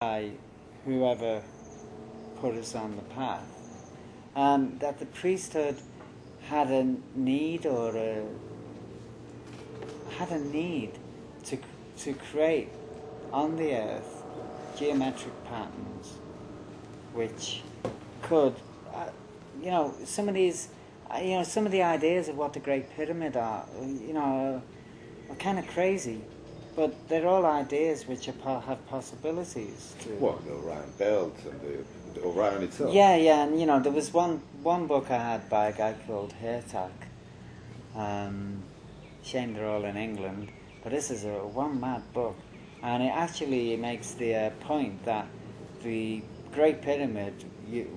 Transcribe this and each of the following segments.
by whoever put us on the path, that the priesthood had a need to create on the earth geometric patterns which could, some of these, some of the ideas of what the Great Pyramid are, are kind of crazy, but they're all ideas which have possibilities to. What, the Orion Belt and the Orion itself? Yeah, and there was one book I had by a guy called Hertak. Shame they're all in England, but this is one mad book, and it actually makes the point that the Great Pyramid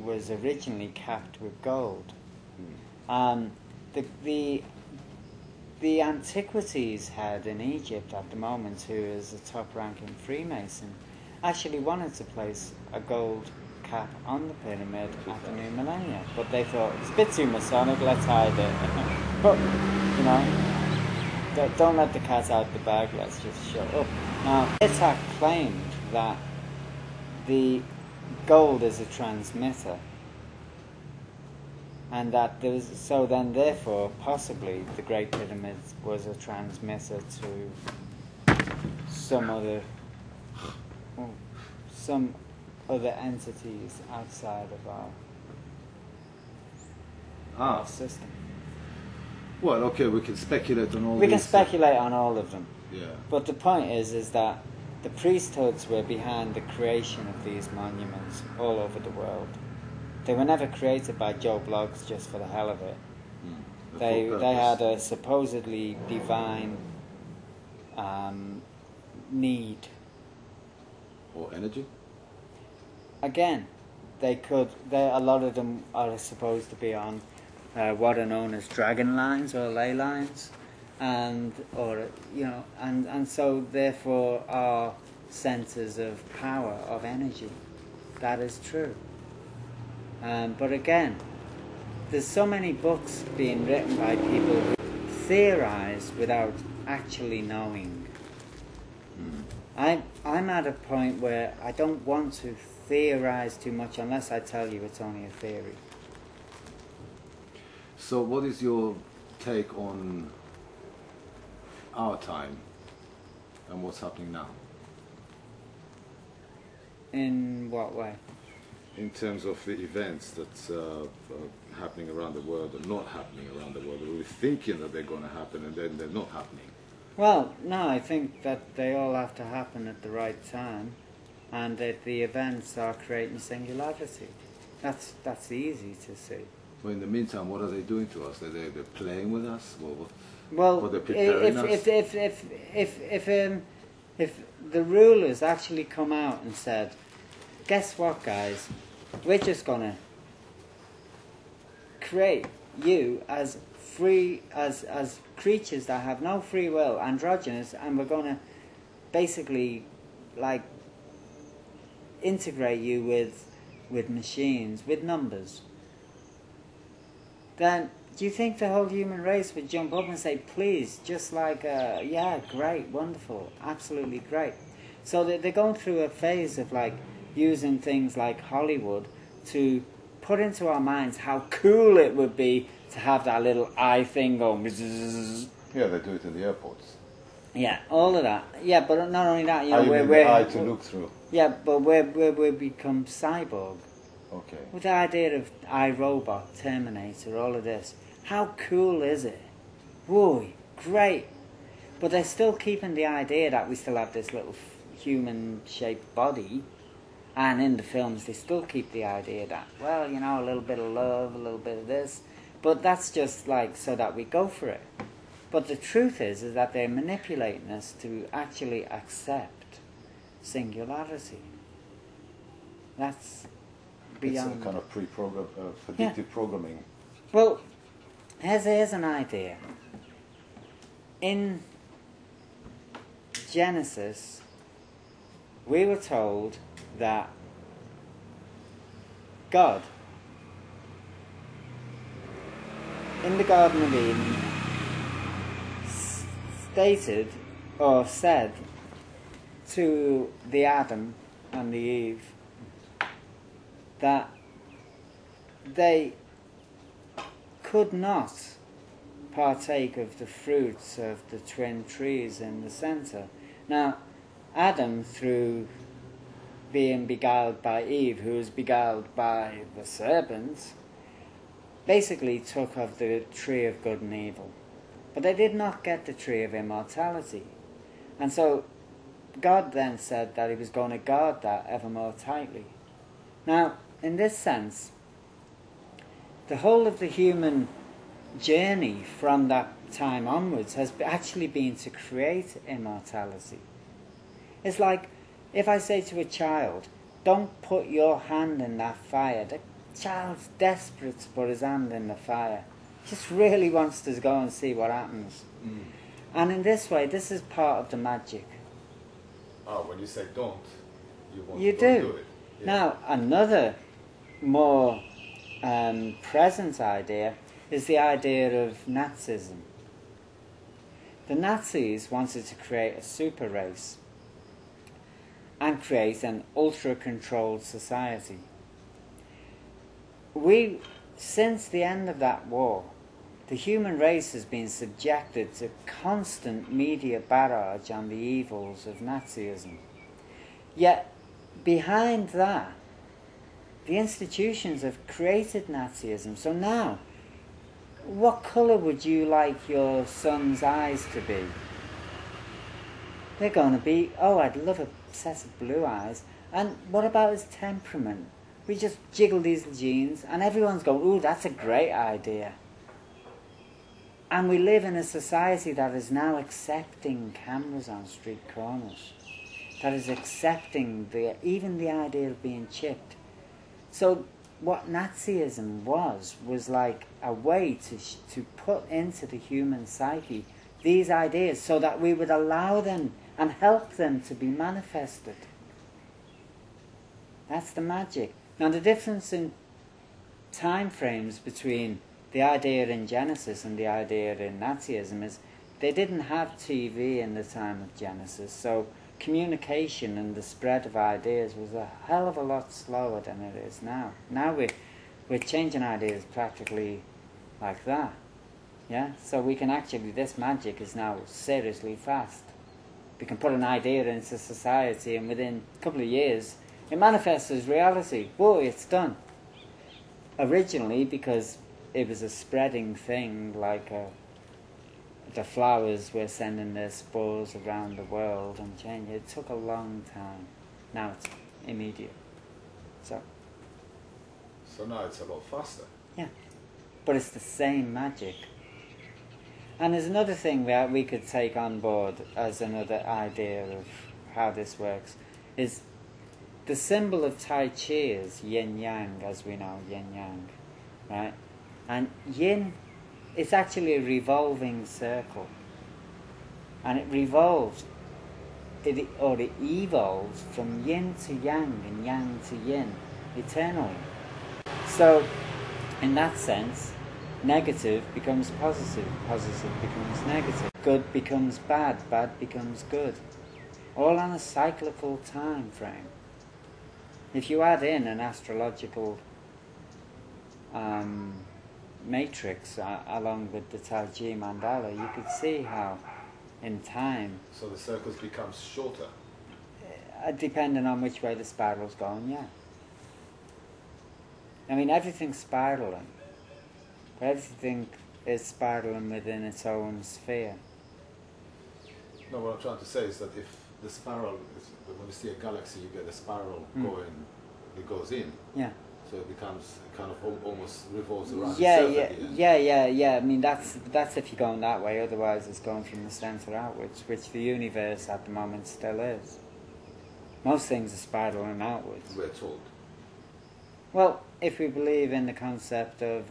was originally capped with gold. The Antiquities head in Egypt at the moment, who is a top-ranking Freemason, actually wanted to place a gold cap on the pyramid at the new millennia, but they thought it's a bit too Masonic, let's hide it. But don't let the cat out the bag, let's just shut up. Now, Itak claimed that the gold is a transmitter, and that there was, so then therefore possibly the Great Pyramid was a transmitter to some other entities outside of our system. Well, okay, we can speculate on all. We can speculate on all of them. Yeah. But the point is that the priesthoods were behind the creation of these monuments all over the world. They were never created by Joe Bloggs just for the hell of it. They had a supposedly divine need. Or energy? Again, a lot of them are supposed to be on what are known as dragon lines or ley lines, and so therefore are centers of power, of energy. That is true. But again, there's so many books being written by people who theorize without actually knowing. I'm at a point where I don't want to theorize too much unless I tell you it's only a theory. So what is your take on our time and what's happening now? In what way? In terms of the events that's happening around the world or not happening around the world, we're thinking that they're going to happen and then they're not happening. Well, no, I think that they all have to happen at the right time, and that the events are creating singularity. That's easy to see. Well, in the meantime, what are they doing to us? They're playing with us? Well, if the rulers actually come out and said, guess what, guys? We're just going to create you as free, as creatures that have no free will, androgynous, and we're going to basically, integrate you with machines, with numbers. Then, do you think the whole human race would jump up and say, please, just yeah, great, wonderful, absolutely great? So they're going through a phase of using things like Hollywood to put into our minds how cool it would be to have that little eye thing going. Yeah, they do it in the airports. Yeah, all of that. Yeah, but not only that, we're eye to look through. Yeah, but we become cyborg. Okay. With the idea of iRobot, Terminator, all of this, how cool is it? Whoa, great. But they're still keeping the idea that we still have this little human-shaped body. And in the films, they still keep the idea that, well, a little bit of love, a little bit of this. But that's just so that we go for it. But the truth is that they're manipulating us to actually accept singularity. That's beyond. It's a kind of predictive programming. Well, here's an idea. In Genesis, we were told that God, in the Garden of Eden, stated or said to the Adam and the Eve, that they could not partake of the fruits of the twin trees in the centre. Now, Adam, through being beguiled by Eve, who was beguiled by the serpent, basically took of the tree of good and evil. But they did not get the tree of immortality. And so God then said that he was going to guard that ever more tightly. Now, in this sense, the whole of the human journey from that time onwards has actually been to create immortality. It's like if I say to a child, don't put your hand in that fire, the child's desperate to put his hand in the fire. Just really wants to go and see what happens. And in this way, this is part of the magic. Oh, when you say don't, you want You to do. do it. Yeah. Now, another more present idea is the idea of Nazism. The Nazis wanted to create a super race and create an ultra-controlled society. Since the end of that war, the human race has been subjected to constant media barrage on the evils of Nazism. Yet, behind that, the institutions have created Nazism. So now, what colour would you like your son's eyes to be? They're going to be, oh, I'd love a set of blue eyes. And what about his temperament? We just jiggle these genes and everyone's going, ooh, that's a great idea. And we live in a society that is now accepting cameras on street corners, that is accepting even the idea of being chipped. So what Nazism was like a way to put into the human psyche these ideas so that we would allow them and help them to be manifested. That's the magic. Now the difference in time frames between the idea in Genesis and the idea in Nazism is they didn't have TV in the time of Genesis, so communication and the spread of ideas was a hell of a lot slower than it is now. Now we're changing ideas practically like that. Yeah? So we can actually, this magic is now seriously fast. We can put an idea into society and within a couple of years it manifests as reality. Boy, it's done. Originally, because it was a spreading thing, like the flowers were sending their spores around the world and changing. It took a long time. Now it's immediate. So now it's a lot faster. yeah, but it's the same magic. And there's another thing that we could take on board as another idea of how this works, is the symbol of Tai Chi is yin-yang, as we know, yin-yang, right? And yin, it's actually a revolving circle. And it revolves, it evolves from yin to yang and yang to yin, eternally. So, in that sense, negative becomes positive, positive becomes negative, good becomes bad, bad becomes good. All on a cyclical time frame. If you add in an astrological matrix along with the Tai Chi mandala, you could see how in time... So the circles become shorter? Depending on which way the spiral's going, yeah. I mean, everything's spiraling. But everything is spiraling within its own sphere. No, what I'm trying to say is that if the spiral, when you see a galaxy, you get a spiral going, it goes in. Yeah. So it becomes, it kind of almost revolves around Yeah, itself at the end. yeah. I mean, that's if you're going that way. Otherwise, it's going from the centre outwards, which the universe at the moment still is. Most things are spiraling outwards. We're told. Well, if we believe in the concept of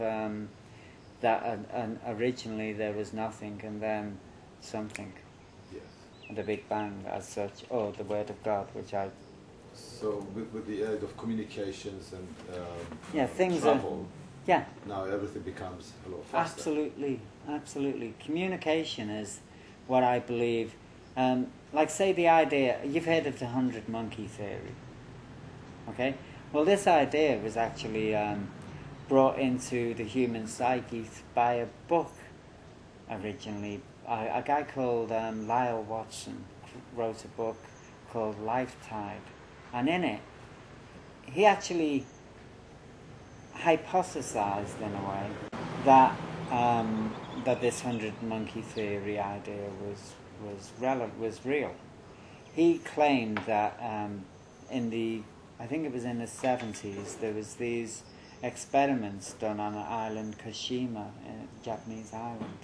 that originally there was nothing and then something. Yes. The Big Bang as such, or the Word of God, which I... So with the aid of communications and things travel, yeah, now everything becomes a lot faster. Absolutely. Communication is what I believe. Like say the idea, you've heard of the 100 monkey theory. Okay? Well, this idea was actually brought into the human psyche by a book originally. A guy called Lyle Watson wrote a book called Lifetide, and in it he actually hypothesized in a way that that this 100 monkey theory idea was real. He claimed that in the, I think it was in the 70s, there was these experiments done on an island, Kashima, a Japanese island,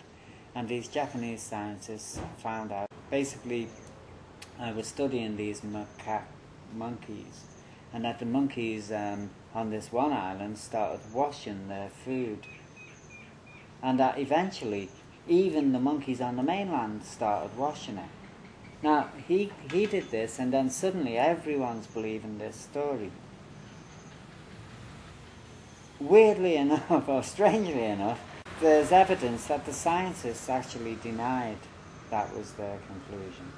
and these Japanese scientists found out, basically were studying these macaque monkeys, and that the monkeys on this one island started washing their food, and that eventually even the monkeys on the mainland started washing it. Now, he did this, and then suddenly everyone's believing this story. Weirdly enough, or strangely enough, there's evidence that the scientists actually denied that was their conclusion.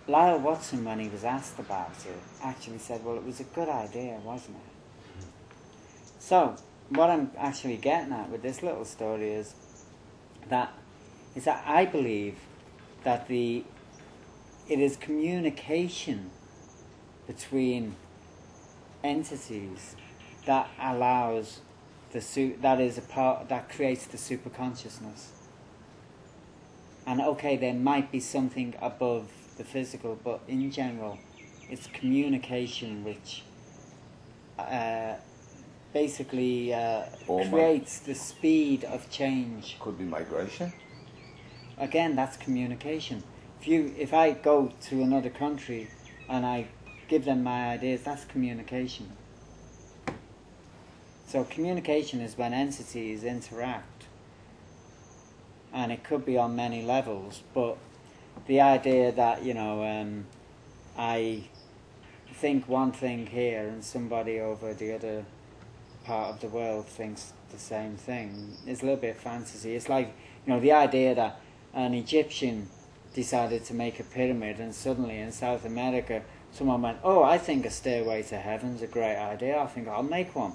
Lyle Watson, when he was asked about it, actually said, well, it was a good idea, wasn't it? So, what I'm actually getting at with this little story is that I believe that it is communication between entities that allows that creates the superconsciousness. And okay, there might be something above the physical, but in general, it's communication which basically creates the speed of change. Could be migration. Again, that's communication. If I go to another country and I give them my ideas, that's communication. So communication is when entities interact, and it could be on many levels, but the idea that, I think one thing here and somebody over the other part of the world thinks the same thing is a little bit fantasy. It's like, the idea that an Egyptian decided to make a pyramid, and suddenly in South America someone went, oh, I think a stairway to heaven's a great idea, I think I'll make one.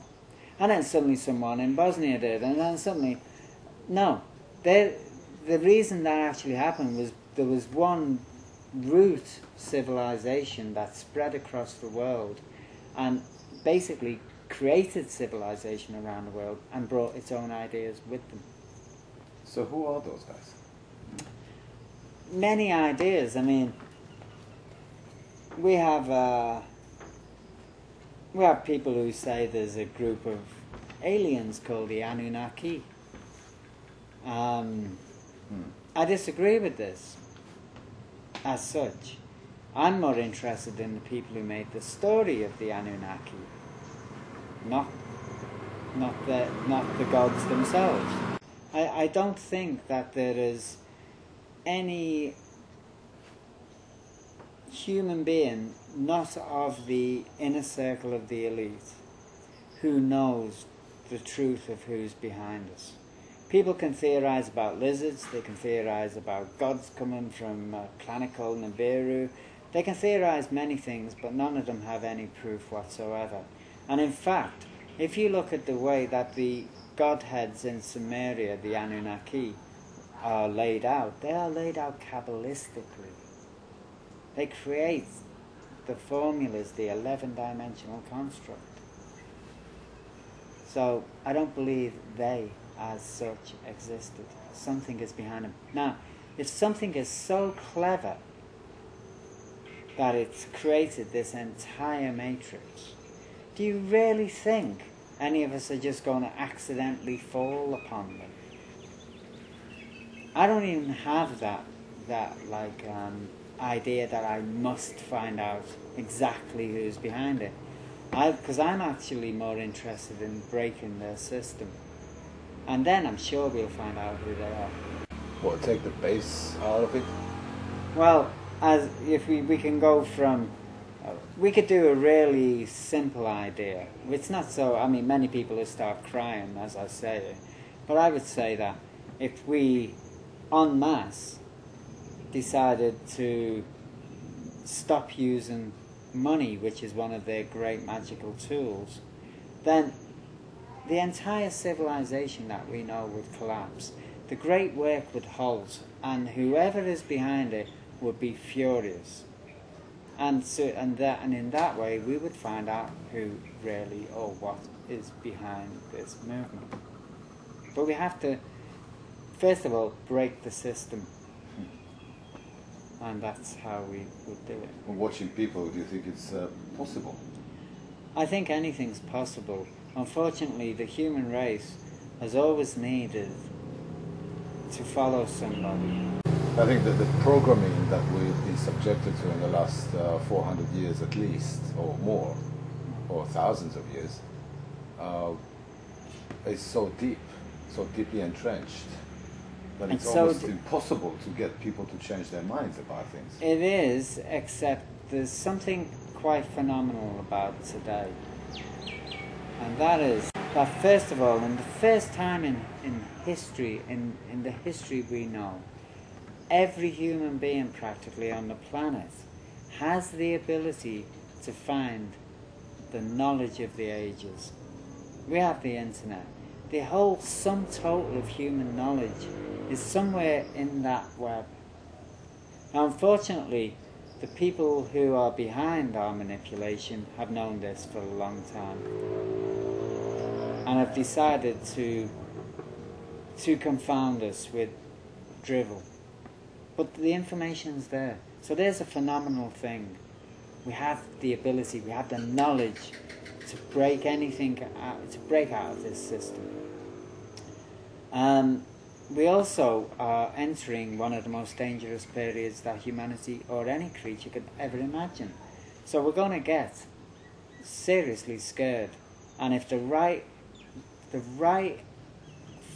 And then suddenly someone in Bosnia did, and then suddenly, no. The reason that actually happened was there was one root civilization that spread across the world and basically created civilization around the world and brought its own ideas with them. So who are those guys? Many ideas. I mean, we have people who say there's a group of aliens called the Anunnaki. I disagree with this as such. I'm more interested in the people who made the story of the Anunnaki, not the gods themselves. I don't think that there is any human being not of the inner circle of the elite who knows the truth of who's behind us. People can theorize about lizards, they can theorize about gods coming from a planet called Nibiru. They can theorize many things, but none of them have any proof whatsoever. And in fact, if you look at the way that the godheads in Sumeria, the Anunnaki, are laid out, they are laid out Kabbalistically. They create the formulas, the 11-dimensional construct. So I don't believe they, as such, existed. Something is behind them. Now, if something is so clever that it's created this entire matrix, do you really think any of us are just going to accidentally fall upon them? I don't even have that idea that I must find out exactly who's behind it. Because I'm actually more interested in breaking their system. And then I'm sure we'll find out who they are. What, take the base out of it? Well, if we can go from... we could do a really simple idea. It's not so... I mean, many people will start crying as I say it. But I would say that if we, en masse, decided to stop using money, which is one of their great magical tools, then the entire civilization that we know would collapse. The great work would halt, and whoever is behind it would be furious. And in that way, we would find out who really or what is behind this movement. But we have to, first of all, break the system, and that's how we would do it. Watching people, do you think it's possible? I think anything's possible. Unfortunately, the human race has always needed to follow somebody. I think that the programming that we've been subjected to in the last 400 years at least, or more, or thousands of years, is so deep, so deeply entrenched, that it's almost impossible to get people to change their minds about things. It is, except there's something quite phenomenal about today. And that is that, first of all, in the first time in history, in the history we know, every human being practically on the planet has the ability to find the knowledge of the ages. We have the internet. The whole sum total of human knowledge is somewhere in that web. Now, unfortunately, the people who are behind our manipulation have known this for a long time and have decided to confound us with drivel. But the information's there. So there's a phenomenal thing. We have the ability, we have the knowledge to break anything out, to break out of this system. We also are entering one of the most dangerous periods that humanity or any creature could ever imagine. So we're going to get seriously scared. And if the right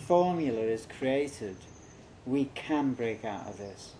formula is created, we can break out of this.